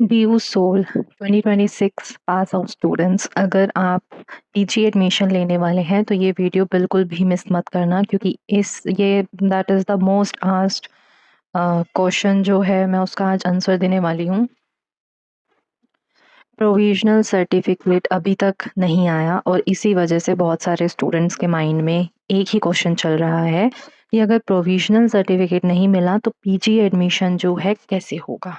DU SOL 2026 pass out students, अगर आप PG admission लेने वाले हैं तो ये वीडियो बिल्कुल भी मिस मत करना, क्योंकि इस ये that is the most asked question जो है मैं उसका आज आंसर देने वाली हूँ। प्रोविजनल सर्टिफिकेट अभी तक नहीं आया और इसी वजह से बहुत सारे स्टूडेंट्स के माइंड में एक ही क्वेश्चन चल रहा है कि अगर प्रोविजनल सर्टिफिकेट नहीं मिला तो पीजी एडमिशन जो है कैसे होगा।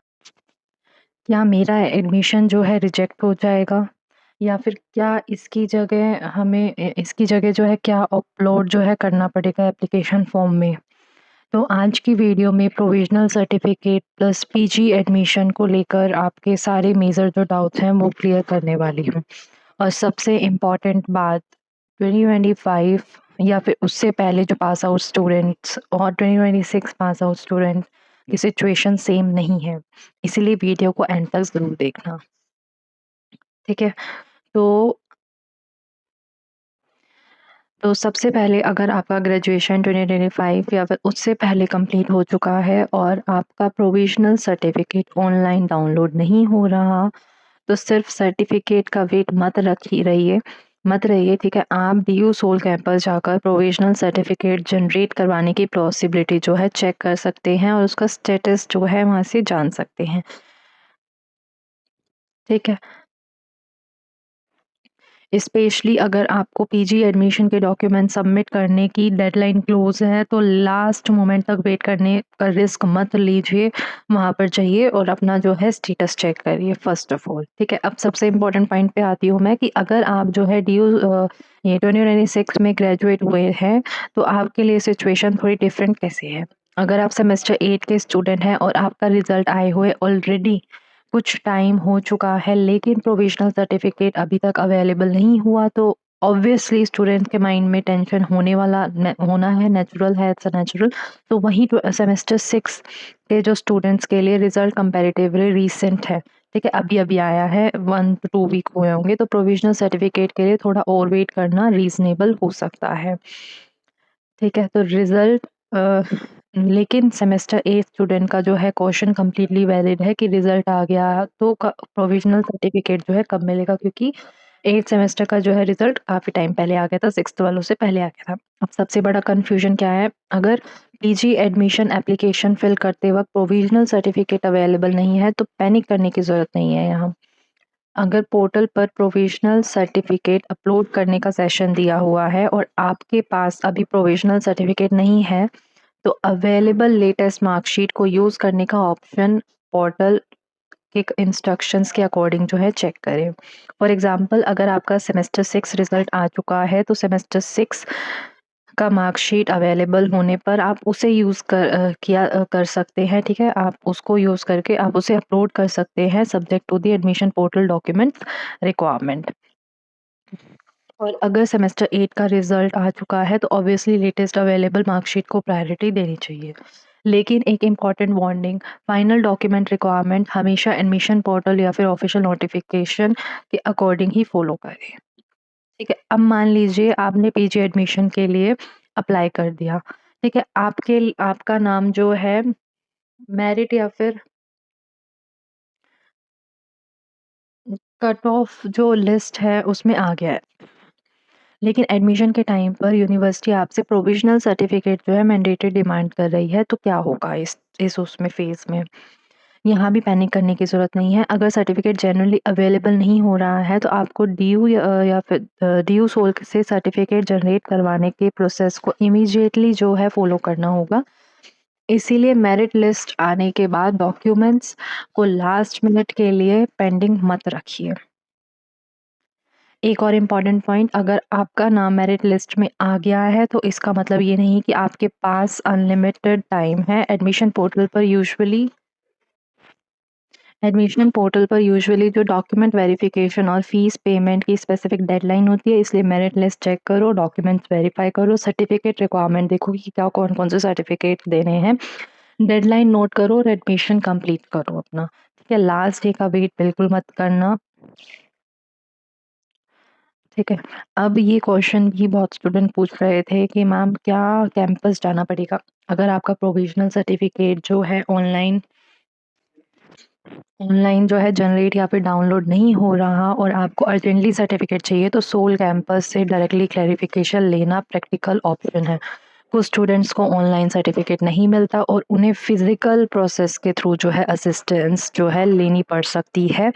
क्या मेरा एडमिशन जो है रिजेक्ट हो जाएगा, या फिर क्या इसकी जगह हमें इसकी जगह जो है क्या अपलोड जो है करना पड़ेगा एप्लीकेशन फॉर्म में। तो आज की वीडियो में provisional certificate plus PG admission को लेकर आपके सारे मेजर जो डाउट्स हैं वो क्लियर करने वाली हूँ। और सबसे इम्पॉर्टेंट बात, 2025 या फिर उससे पहले जो पास आउट स्टूडेंट्स और 2026 पास आउट स्टूडेंट की सिचुएशन सेम नहीं है, इसीलिए वीडियो को एंड तक ज़रूर देखना। ठीक है? तो सबसे पहले अगर आपका ग्रेजुएशन 2025 या फिर उससे पहले कंप्लीट हो चुका है और आपका प्रोविजनल सर्टिफिकेट ऑनलाइन डाउनलोड नहीं हो रहा, तो सिर्फ सर्टिफिकेट का वेट मत रहिए, ठीक है? आप डीयू सोल कैंपस जाकर प्रोविजनल सर्टिफिकेट जनरेट करवाने की पॉसिबिलिटी जो है चेक कर सकते हैं और उसका स्टेटस जो है वहाँ से जान सकते हैं। ठीक है? स्पेशली अगर आपको पीजी एडमिशन के डॉक्यूमेंट सबमिट करने की डेडलाइन क्लोज है तो लास्ट मोमेंट तक वेट करने का रिस्क मत लीजिए, वहाँ पर जाइए और अपना जो है स्टेटस चेक करिए फर्स्ट ऑफ ऑल। ठीक है? अब सबसे इम्पोर्टेंट पॉइंट पे आती हूँ मैं कि अगर आप जो है ये 2026 में ग्रेजुएट हुए हैं तो आपके लिए सिचुएशन थोड़ी डिफरेंट कैसे है। अगर आप सेमेस्टर 8 के स्टूडेंट हैं और आपका रिजल्ट आए हुए ऑलरेडी कुछ टाइम हो चुका है लेकिन प्रोविजनल सर्टिफिकेट अभी तक अवेलेबल नहीं हुआ, तो ऑब्वियसली स्टूडेंट के माइंड में टेंशन होना है, नेचुरल है, इट्स नेचुरल। तो वहीं सेमेस्टर 6 के जो स्टूडेंट्स के लिए रिजल्ट कंपैरेटिवली रीसेंट है, ठीक है, अभी अभी आया है, 1 to 2 वीक हुए होंगे, तो प्रोविजनल सर्टिफिकेट के लिए थोड़ा और वेट करना रीजनेबल हो सकता है। ठीक है? तो रिज़ल्ट लेकिन सेमेस्टर 8 स्टूडेंट का जो है क्वेश्चन कंप्लीटली वैलिड है कि रिज़ल्ट आ गया तो क प्रोविज़नल सर्टिफ़िकेट जो है कब मिलेगा, क्योंकि 8th सेमेस्टर का जो है रिज़ल्ट काफ़ी टाइम पहले आ गया था, 6th वालों से पहले आ गया था। अब सबसे बड़ा कन्फ्यूज़न क्या है, अगर पीजी एडमिशन एप्लीकेशन फिल करते वक़्त प्रोविज़नल सर्टिफ़िकेट अवेलेबल नहीं है तो पैनिक करने की ज़रूरत नहीं है यहाँ। अगर पोर्टल पर प्रोविजनल सर्टिफिकेट अपलोड करने का सेशन दिया हुआ है और आपके पास अभी प्रोविजनल सर्टिफिकेट नहीं है, तो अवेलेबल लेटेस्ट मार्कशीट को यूज़ करने का ऑप्शन पोर्टल के इंस्ट्रक्शंस के अकॉर्डिंग जो है चेक करें। फॉर एग्जांपल, अगर आपका सेमेस्टर 6 रिजल्ट आ चुका है तो सेमेस्टर 6 का मार्कशीट अवेलेबल होने पर आप उसे कर सकते हैं, ठीक है? आप उसको यूज़ करके आप उसे अपलोड कर सकते हैं subject to the admission portal documents requirement. और अगर सेमेस्टर 8 का रिजल्ट आ चुका है तो ऑब्वियसली लेटेस्ट अवेलेबल मार्कशीट को प्रायोरिटी देनी चाहिए। लेकिन एक important warning, final document requirement हमेशा एडमिशन पोर्टल या फिर ऑफिशियल नोटिफिकेशन के अकॉर्डिंग ही फॉलो करें। ठीक है? अब मान लीजिए आपने पीजी एडमिशन के लिए अप्लाई कर दिया, ठीक है? आपका नाम जो है मेरिट या फिर कट ऑफ जो लिस्ट है उसमें आ गया है। लेकिन एडमिशन के टाइम पर यूनिवर्सिटी आपसे प्रोविजनल सर्टिफिकेट जो है मैंडेटरी डिमांड कर रही है, तो क्या होगा इस उसमें फ़ेज़ में? यहाँ भी पैनिक करने की ज़रूरत नहीं है। अगर सर्टिफिकेट जेन्युइनली अवेलेबल नहीं हो रहा है तो आपको या फिर डीयू सोल से सर्टिफिकेट जनरेट करवाने के प्रोसेस को इमीडिएटली जो है फ़ॉलो करना होगा। इसीलिए मेरिट लिस्ट आने के बाद डॉक्यूमेंट्स को लास्ट मिनट के लिए पेंडिंग मत रखिए। एक और इम्पॉर्टेंट पॉइंट, अगर आपका नाम मेरिट लिस्ट में आ गया है तो इसका मतलब ये नहीं कि आपके पास अनलिमिटेड टाइम है। एडमिशन पोर्टल पर यूजुअली जो डॉक्यूमेंट वेरिफिकेशन और फीस पेमेंट की स्पेसिफिक डेडलाइन होती है, इसलिए मेरिट लिस्ट चेक करो, डॉक्यूमेंट्स वेरीफाई करो, सर्टिफिकेट रिक्वायरमेंट देखो कि क्या कौन-कौन से सर्टिफिकेट देने हैं। डेडलाइन नोट करो और एडमिशन कंप्लीट करो अपना। ठीक है? लास्ट डे का वेट बिल्कुल मत करना। ठीक है? अब ये क्वेश्चन भी बहुत स्टूडेंट पूछ रहे थे कि मैम क्या कैंपस जाना पड़ेगा? अगर आपका प्रोविजनल सर्टिफिकेट जो है ऑनलाइन ऑनलाइन जो है जनरेट या फिर डाउनलोड नहीं हो रहा और आपको अर्जेंटली सर्टिफिकेट चाहिए तो सोल कैंपस से डायरेक्टली क्लैरिफिकेशन लेना प्रैक्टिकल ऑप्शन है। कुछ स्टूडेंट्स को ऑनलाइन सर्टिफिकेट नहीं मिलता और उन्हें फिजिकल प्रोसेस के थ्रू जो है असिस्टेंस जो है लेनी पड़ सकती है।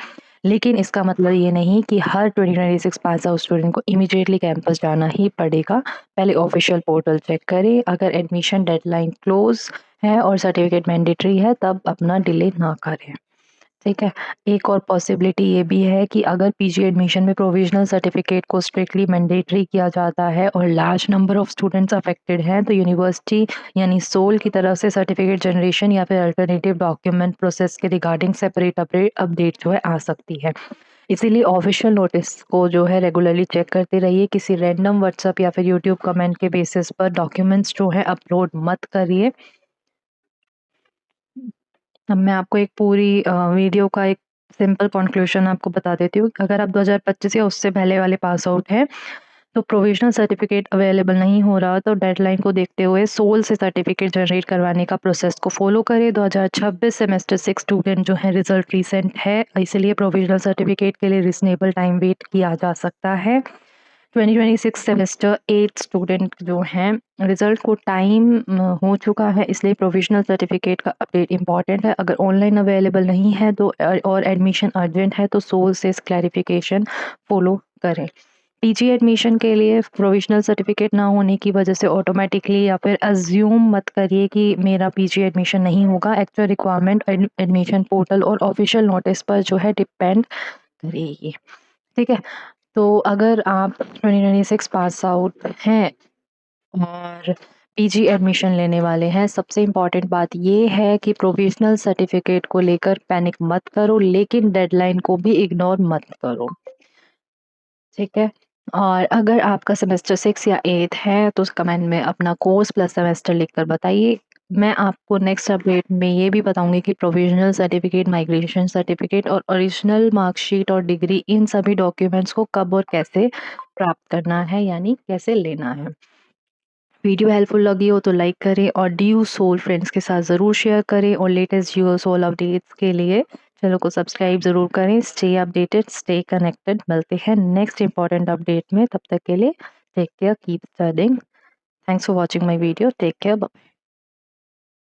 लेकिन इसका मतलब ये नहीं कि हर 2026 पास आउट स्टूडेंट को इमीडिएटली कैंपस जाना ही पड़ेगा। पहले ऑफिशियल पोर्टल चेक करें, अगर एडमिशन डेडलाइन क्लोज है और सर्टिफिकेट मैंडेटरी है तब अपना डिले ना करें। ठीक है। एक और पॉसिबिलिटी ये भी है कि अगर पीजी एडमिशन में प्रोविजनल सर्टिफिकेट को स्ट्रिक्टली मैंडेटरी किया जाता है और large number of students affected हैं तो यूनिवर्सिटी यानी सोल की तरफ से सर्टिफिकेट जनरेशन या फिर अल्टरनेटिव डॉक्यूमेंट प्रोसेस के रिगार्डिंग सेपरेट अपडेट जो है आ सकती है। इसीलिए ऑफिशियल नोटिस को जो है रेगुलरली चेक करते रहिए। किसी रैंडम व्हाट्सएप या फिर यूट्यूब कमेंट के बेसिस पर डॉक्यूमेंट्स जो है अपलोड मत करिए। अब मैं आपको एक पूरी वीडियो का एक सिंपल कंक्लूजन आपको बता देती हूँ। अगर आप 2025 या उससे पहले वाले पास आउट हैं, तो प्रोविजनल सर्टिफिकेट अवेलेबल नहीं हो रहा तो डेडलाइन को देखते हुए सोल से सर्टिफिकेट जनरेट करवाने का प्रोसेस को फॉलो करें। 2026 सेमेस्टर 6 स्टूडेंट जो है रिजल्ट रिसेंट है, इसलिए प्रोविजनल सर्टिफिकेट के लिए रीजनेबल टाइम वेट किया जा सकता है। 2026 सेमेस्टर 8 स्टूडेंट जो हैं रिजल्ट को टाइम हो चुका है, इसलिए प्रोविजनल सर्टिफिकेट का अपडेट इम्पॉर्टेंट है। अगर ऑनलाइन अवेलेबल नहीं है तो और एडमिशन अर्जेंट है तो सोल से क्लैरिफिकेशन फॉलो करें। पीजी एडमिशन के लिए प्रोविजनल सर्टिफिकेट ना होने की वजह से ऑटोमेटिकली या फिर अज्यूम मत करिए कि मेरा पीजी एडमिशन नहीं होगा। एक्चुअल रिक्वायरमेंट एडमिशन पोर्टल और ऑफिशियल नोटिस पर जो है डिपेंड करेगी। ठीक है। तो अगर आप 2026 पास आउट हैं और पीजी एडमिशन लेने वाले हैं, सबसे इम्पॉर्टेंट बात ये है कि प्रोविजनल सर्टिफिकेट को लेकर पैनिक मत करो, लेकिन डेडलाइन को भी इग्नोर मत करो। ठीक है। और अगर आपका सेमेस्टर 6 या 8 है तो कमेंट में अपना कोर्स प्लस सेमेस्टर लिखकर बताइए। मैं आपको नेक्स्ट अपडेट में ये भी बताऊंगी कि प्रोविजनल सर्टिफिकेट, माइग्रेशन सर्टिफिकेट और ओरिजिनल मार्कशीट और डिग्री, इन सभी डॉक्यूमेंट्स को कब और कैसे प्राप्त करना है, यानी कैसे लेना है। वीडियो हेल्पफुल लगी हो तो लाइक करें और ड्यू सोल फ्रेंड्स के साथ ज़रूर शेयर करें और लेटेस्ट ड्यू सोल अपडेट्स के लिए चैनल को सब्सक्राइब ज़रूर करें। Stay updated, stay connected. मिलते हैं नेक्स्ट इंपॉर्टेंट अपडेट में, तब तक के लिए take care, keep studying. Thanks for watching my video, take care, bye.